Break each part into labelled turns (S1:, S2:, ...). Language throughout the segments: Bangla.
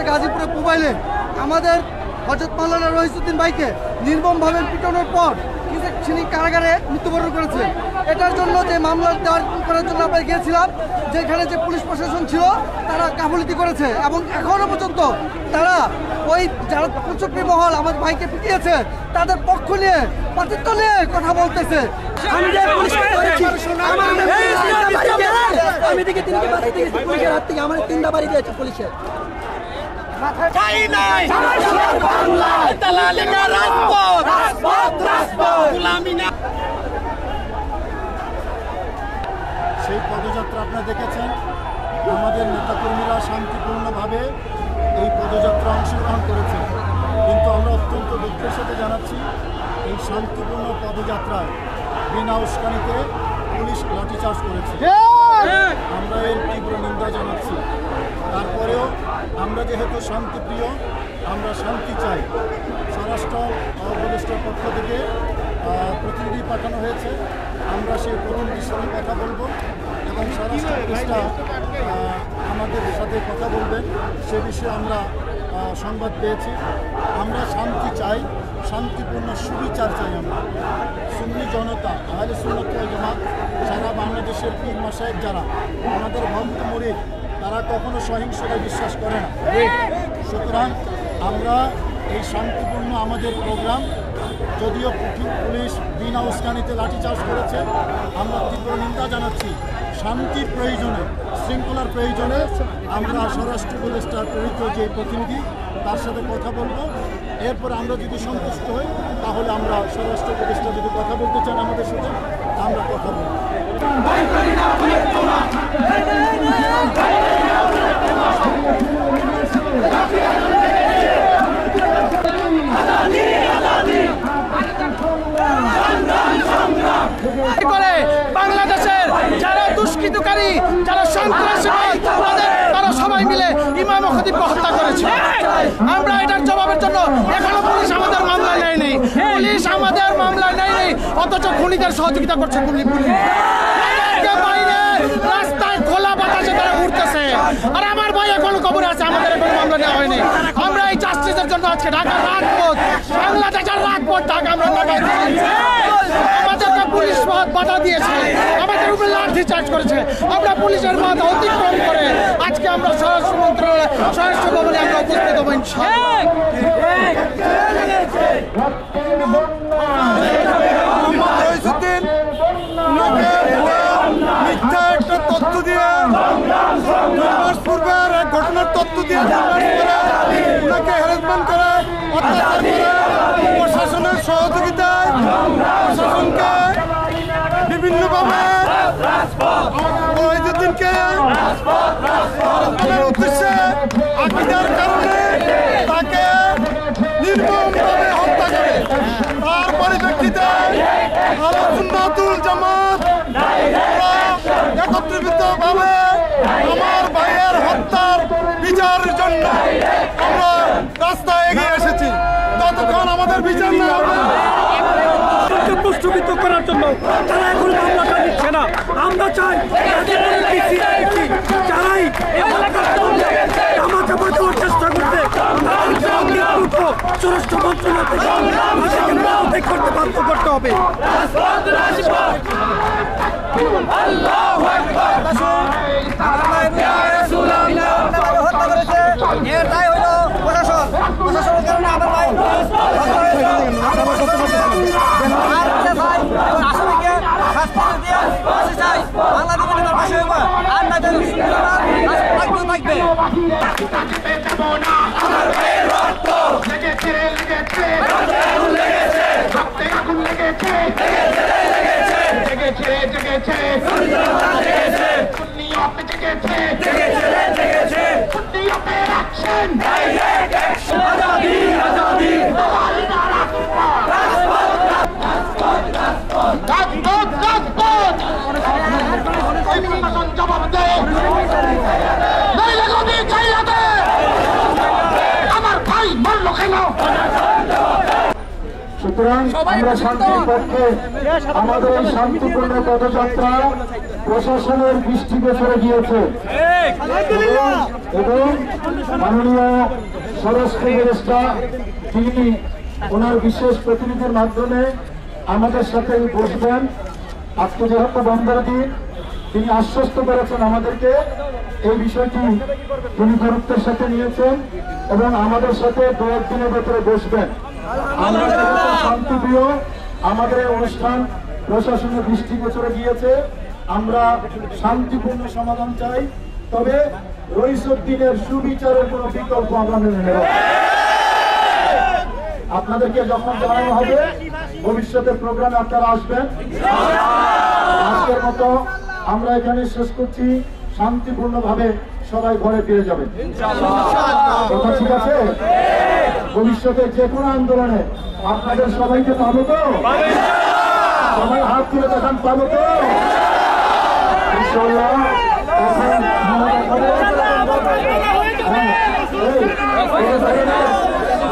S1: গাজীপুরে মোবাইলে আমাদের হযরত মাওলানা রহিসউদ্দিন ভাইকে নির্মমভাবে পিটানোর পর তিনি কারাগারে মৃত্যুবরণ করেছে। এটার জন্য যে মামলা দায়ের করার জন্য আমরা গিয়েছিলাম, যেখানে যে পুলিশ প্রশাসন ছিল তারা গাফিলতি করেছে এবং এখনও পর্যন্ত তারা ওই যারা কুচক্রী মহল আমাদের ভাইকে পিটিয়েছে তাদের পক্ষ নিয়ে পাতিত্ব নিয়ে কথা বলতেছে।
S2: আমি দেখি তিনটা বাড়ি দিয়েছি পুলিশের হাত থেকে, আমার তিনটা বাড়ি দিয়েছে পুলিশের।
S3: সেই পদযাত্রা আপনারা দেখেছেন, আমাদের নেতাকর্মীরা শান্তিপূর্ণভাবে এই পদযাত্রা অংশগ্রহণ করেছে। কিন্তু আমরা অত্যন্ত দুঃখের সাথে জানাচ্ছি, এই শান্তিপূর্ণ পদযাত্রায় বিনা উস্কানিতে পুলিশ লাঠিচার্জ করেছে। আমরা এর তীব্র নিন্দা জানাচ্ছি। তারপরেও আমরা যেহেতু শান্তিপ্রিয়, আমরা শান্তি চাই। স্বরাষ্ট্র উপদেষ্টার পক্ষ থেকে প্রতিনিধি পাঠানো হয়েছে, আমরা সেই প্রতিনিধির সঙ্গে কথা বলবো এবং স্বরাষ্ট্র উপদেষ্টা আমাদের সাথে কথা বলবেন, সে বিষয়ে আমরা সংবাদ পেয়েছি। আমরা শান্তি চাই, শান্তিপূর্ণ সুবিচার চাই। আমরা সুন্নি জনতা, আহলে সুন্নাত ওয়াল জামাত, সারা বাংলাদেশের পীর মাশায়েখ যারা আমাদের ভক্ত মুরিদ, তারা কখনো সহিংসতায় বিশ্বাস করে না। সুতরাং আমরা এই শান্তিপূর্ণ আমাদের প্রোগ্রাম, যদিও পুলিশ বিনা উস্কানিতে লাঠিচার্জ করেছে, আমরা তীব্র নিন্দা জানাচ্ছি। শান্তির প্রয়োজনে, শৃঙ্খলার প্রয়োজনে আমরা স্বরাষ্ট্র উপদেষ্টার প্রেরিত যে প্রতিনিধি তার সাথে কথা বলবো। এরপর আমরা যদি সন্তুষ্ট হই তাহলে আমরা স্বরাষ্ট্র উপদেষ্টা যদি কথা বলতে চান আমাদের সাথে, আমরা কথা বলব।
S1: বাংলাদেশের যারা দুষ্কৃতকারী, যারা সন্ত্রাসী, তারা সবাই মিলে ইমাম ও খতিবকে হত্যা করেছে। আমরা এটার জবাবের জন্য এখনো পুলিশ আমাদের মামলায় নেয়নি, অথচ খুনিদের সহযোগিতা করছে পুলিশ। রাস্তায় খোলা বাতাসে তারা ঘুরতেছে, আর আমার ভাই এখন খবর আছে, আমাদের এখন মামলা নেওয়া হয়নি। আমরা এই জাস্টিসের জন্য আজকে ঢাকার রাজপথ, বাংলাদেশের রাজপথ ঢাকা আমরা ঢাকায় আমাদেরকে পুলিশ বাধা দিয়েছে, আমাদের উপরে লাঠি চার্জ করেছে। আমরা পুলিশের বাধা অতিক্রম করে আজকে আমরা স্বরাষ্ট্র মন্ত্রণালয় স্বরাষ্ট্র ভবনে আমরা উপস্থিত হবো ইনশাআল্লাহ। মিথ্যা একটা তথ্য দিয়ে, পূর্বের এক ঘটনার তথ্য দিয়ে ওনাকে হ্যারাসমেন্ট করে, অত্যাচার করে, প্রশাসনের সহযোগিতায় প্রশাসনকে বিভিন্নভাবে রহিসউদ্দিনকে উদ্দেশ্যে আকিদার কারণে তাকে নির্মমভাবে হত্যা করে। তার পরিপ্রেক্ষিতে আহলে সুন্নাতুল জামাত একত্রিতভাবে আমার ভাইয়ের হত্যার বিচারের জন্য আমরা রাস্তায় এগিয়ে এসেছি। ততক্ষণ আমাদের বিচার না হবে,
S4: প্রশ্নবিদ্ধ করার জন্য তারা এখন মামলাটা নিচ্ছে না। আমরা চাই যারাই আমাকে বাঁচানোর চেষ্টা করতে স্বরাষ্ট্র মন্ত্রণালয় থেকে করতে বাধ্য করতে হবে।
S3: সুতরাং আমরা শান্তির পক্ষে আমাদের এই শান্তিপূর্ণ পদযাত্রা প্রশাসনের দৃষ্টিগোচরে গিয়েছে এবং মাননীয় স্বরাষ্ট্র উপদেষ্টা তিনি ওনার বিশেষ প্রতিনিধির মাধ্যমে আমাদের সাথে বসবেন। আজকে যেহেতু বন্ধের দিন, তিনি আশ্বস্ত করেছেন আমাদেরকে এই বিষয়টি তিনি গুরুত্বের সাথে নিয়েছেন এবং আমাদের সাথে দু একদিনের ভেতরে বসবেন। আমরা যেহেতু শান্তিপ্রিয়, আমাদের এই অনুষ্ঠান প্রশাসনের দৃষ্টিগোচরে গিয়েছে, আমরা শান্তিপূর্ণ সমাধান চাই। তবে রইসুদ্দিনের সুবিচারের কোনো বিকল্প আমরা মেনে নেব। আপনাদেরকে যখন জানানো হবে ভবিষ্যতের প্রোগ্রামে আপনারা আসবেন। আজকের মতো আমরা এখানে শেষ করছি, শান্তিপূর্ণভাবে সবাই ঘরে ফিরে যাবেন। কথা ঠিক আছে? ভবিষ্যতে যে কোনো আন্দোলনে আপনাদের সবাইকে পাবো তো? সবাই হাত তুলে দেখান, পাবো তো? ইনশাআল্লাহ।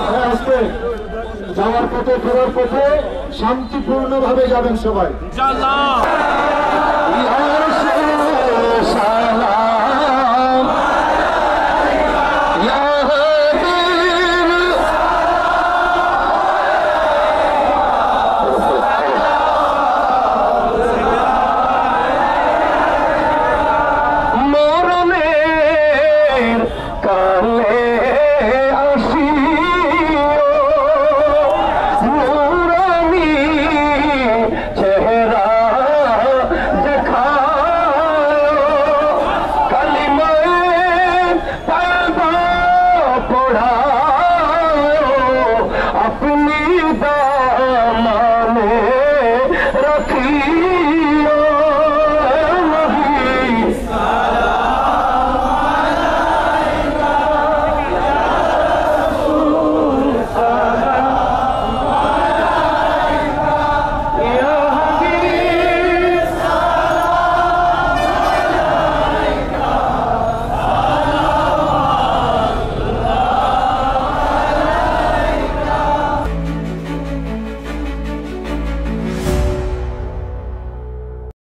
S3: এখন আসবে যাওয়ার পথে, ফেরার পথে শান্তিপূর্ণভাবে যাবেন সবাই।